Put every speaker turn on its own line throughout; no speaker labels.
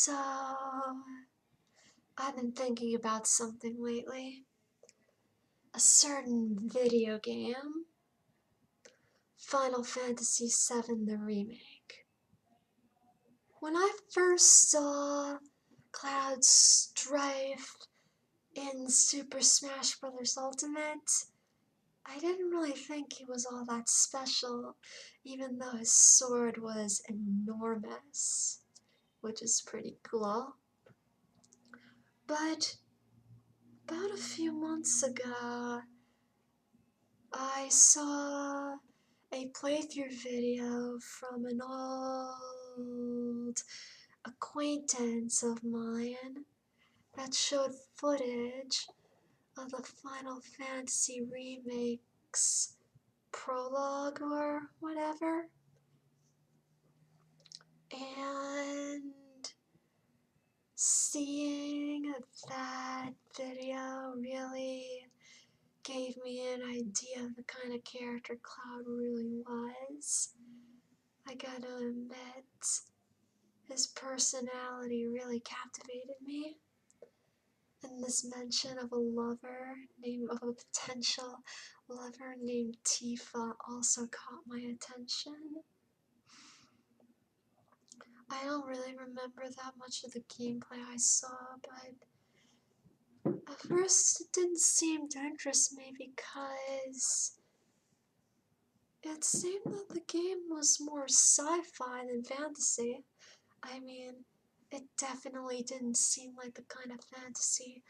So, I've been thinking about something lately. A certain video game, Final Fantasy VII the Remake. When I first saw Cloud Strife in Super Smash Bros. Ultimate, I didn't really think he was all that special, even though his sword was enormous, which is pretty cool. But about a few months ago, I saw a playthrough video from an old acquaintance of mine that showed footage of the Final Fantasy Remake's prologue or whatever. And seeing that video really gave me an idea of the kind of character Cloud really was. I gotta admit, his personality really captivated me. And this mention of a potential lover named Tifa also caught my attention. I don't really remember that much of the gameplay I saw, but at first it didn't seem to interest me because it seemed that the game was more sci-fi than fantasy. I mean, it definitely didn't seem like the kind of fantasy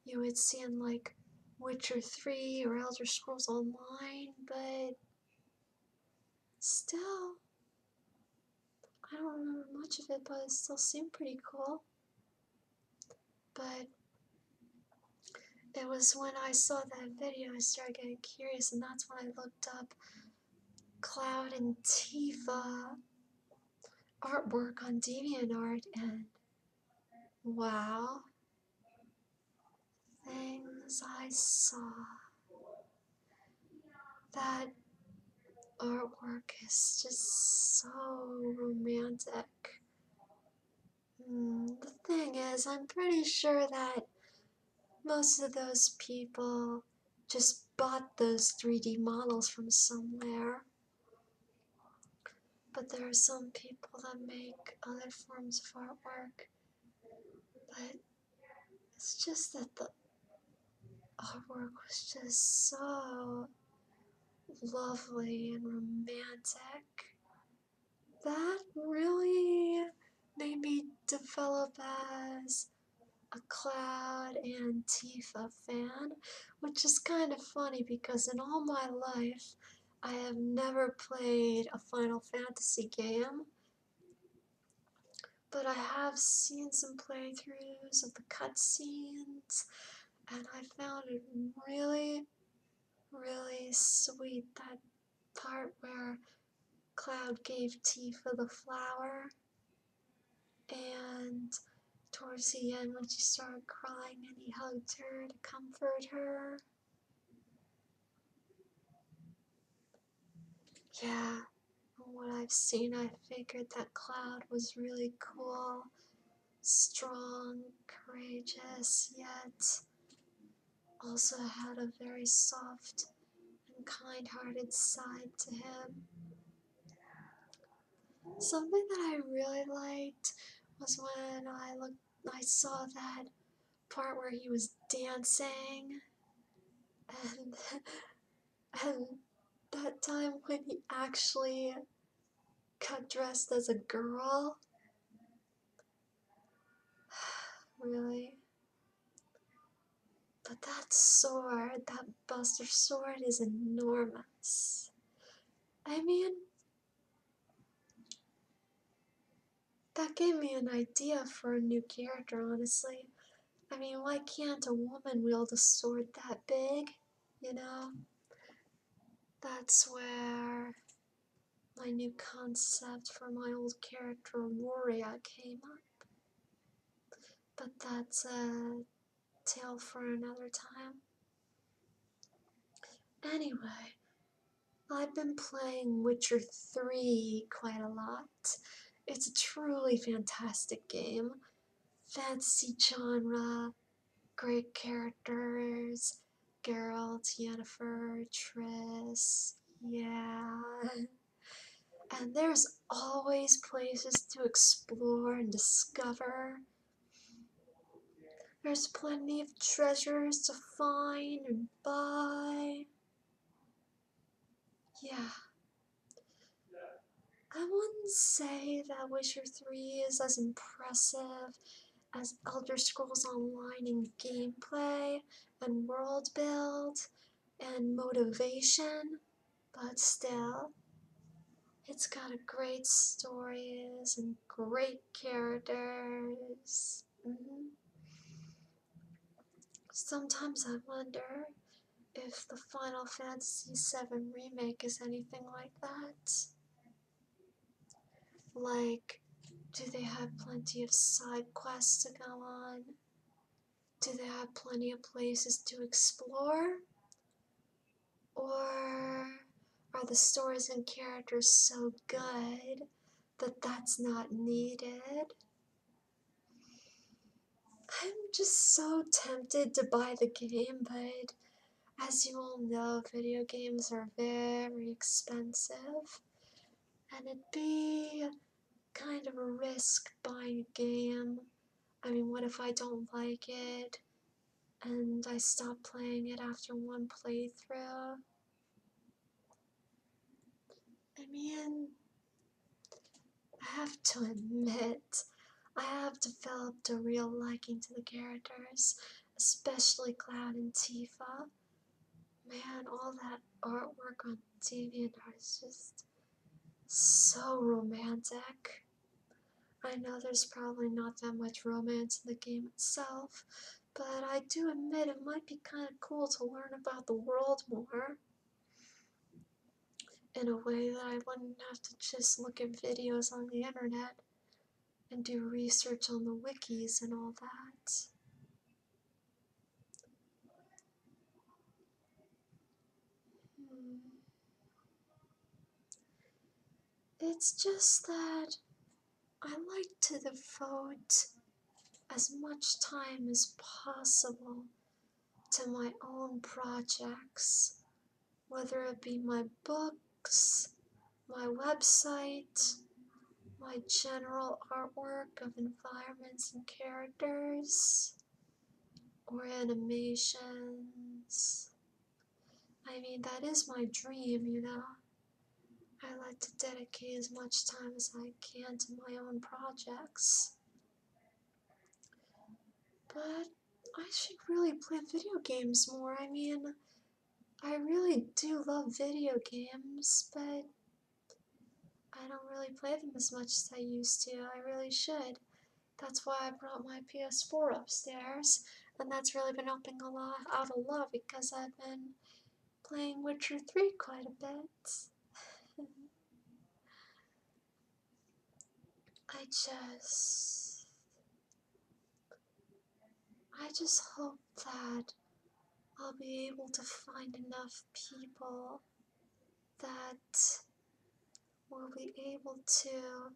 you would see in like Witcher 3 or Elder Scrolls Online, but still, I don't remember much of it, but it still seemed pretty cool. But it was when I saw that video I started getting curious, and that's when I looked up Cloud and Tifa artwork on DeviantArt, and wow, things I saw. That artwork is just so romantic. The thing is, I'm pretty sure that most of those people just bought those 3D models from somewhere. But there are some people that make other forms of artwork. But it's just that the artwork was just so lovely and romantic. That really made me develop as a Cloud and Tifa fan, which is kind of funny because in all my life, I have never played a Final Fantasy game, but I have seen some playthroughs of the cutscenes, and I found it really, really sweet, that part where Cloud gave Tifa the flower, and towards the end when she started crying and he hugged her to comfort her. Yeah, from what I've seen, I figured that Cloud was really cool, strong, courageous, yet also had a very soft and kind-hearted side to him. Something that I really liked was when I saw that part where he was dancing, and and that time when he actually got dressed as a girl. Really? But that sword, that Buster Sword is enormous. I mean, that gave me an idea for a new character, honestly. I mean, why can't a woman wield a sword that big? You know? That's where my new concept for my old character, Warrior, came up. But that's a tale for another time. Anyway, I've been playing Witcher 3 quite a lot. It's a truly fantastic game. fantasy genre, great characters, Geralt, Yennefer, Triss, yeah. And there's always places to explore and discover. There's plenty of treasures to find and buy. Yeah. I wouldn't say that Witcher 3 is as impressive as Elder Scrolls Online in gameplay and world build and motivation, but still, it's got a great stories and great characters. Sometimes I wonder if the Final Fantasy VII Remake is anything like that. Like, do they have plenty of side quests to go on? Do they have plenty of places to explore? Or are the stories and characters so good that that's not needed? I'm just so tempted to buy the game, but as you all know, video games are very expensive, and it'd be kind of a risk buying a game. I mean, what if I don't like it and I stop playing it after one playthrough? I mean, I have to admit, I have developed a real liking to the characters, especially Cloud and Tifa. Man, all that artwork on DeviantArt is just so romantic. I know there's probably not that much romance in the game itself, but I do admit it might be kind of cool to learn about the world more in a way that I wouldn't have to just look at videos on the internet and do research on the wikis and all that. Hmm. It's just that I like to devote as much time as possible to my own projects, whether it be my books, my website, my general artwork of environments and characters, or animations. I mean, that is my dream, you know. I like to dedicate as much time as I can to my own projects. But I should really play video games more. I mean, I really do love video games, but I don't really play them as much as I used to. I really should. That's why I brought my PS4 upstairs, and that's really been helping out a lot because I've been playing Witcher 3 quite a bit. I just I just hope that I'll be able to find enough people that will be able to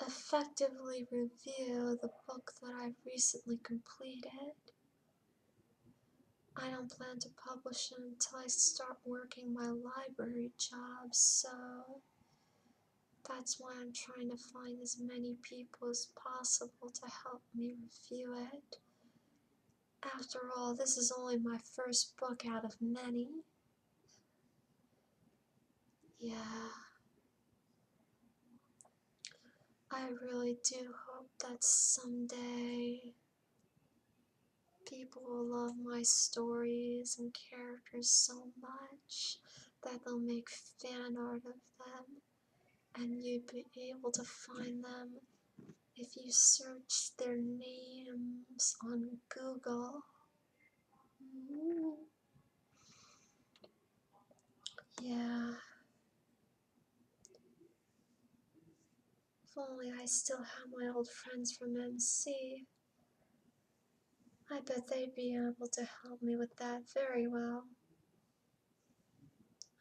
effectively review the book that I've recently completed. I don't plan to publish it until I start working my library job, so that's why I'm trying to find as many people as possible to help me review it. After all, this is only my first book out of many. Yeah, I really do hope that someday people will love my stories and characters so much that they'll make fan art of them, and you'd be able to find them if you search their names on Google. Ooh. Yeah, if only I still had my old friends from MC. I bet they'd be able to help me with that very well.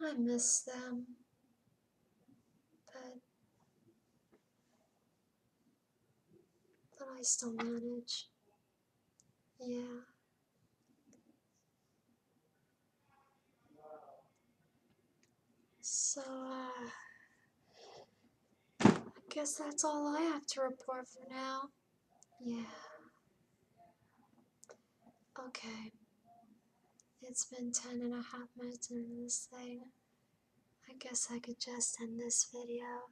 I miss them, but I still manage. Yeah. So, I guess that's all I have to report for now. Yeah. Okay. It's been 10.5 minutes into this thing. I guess I could just end this video.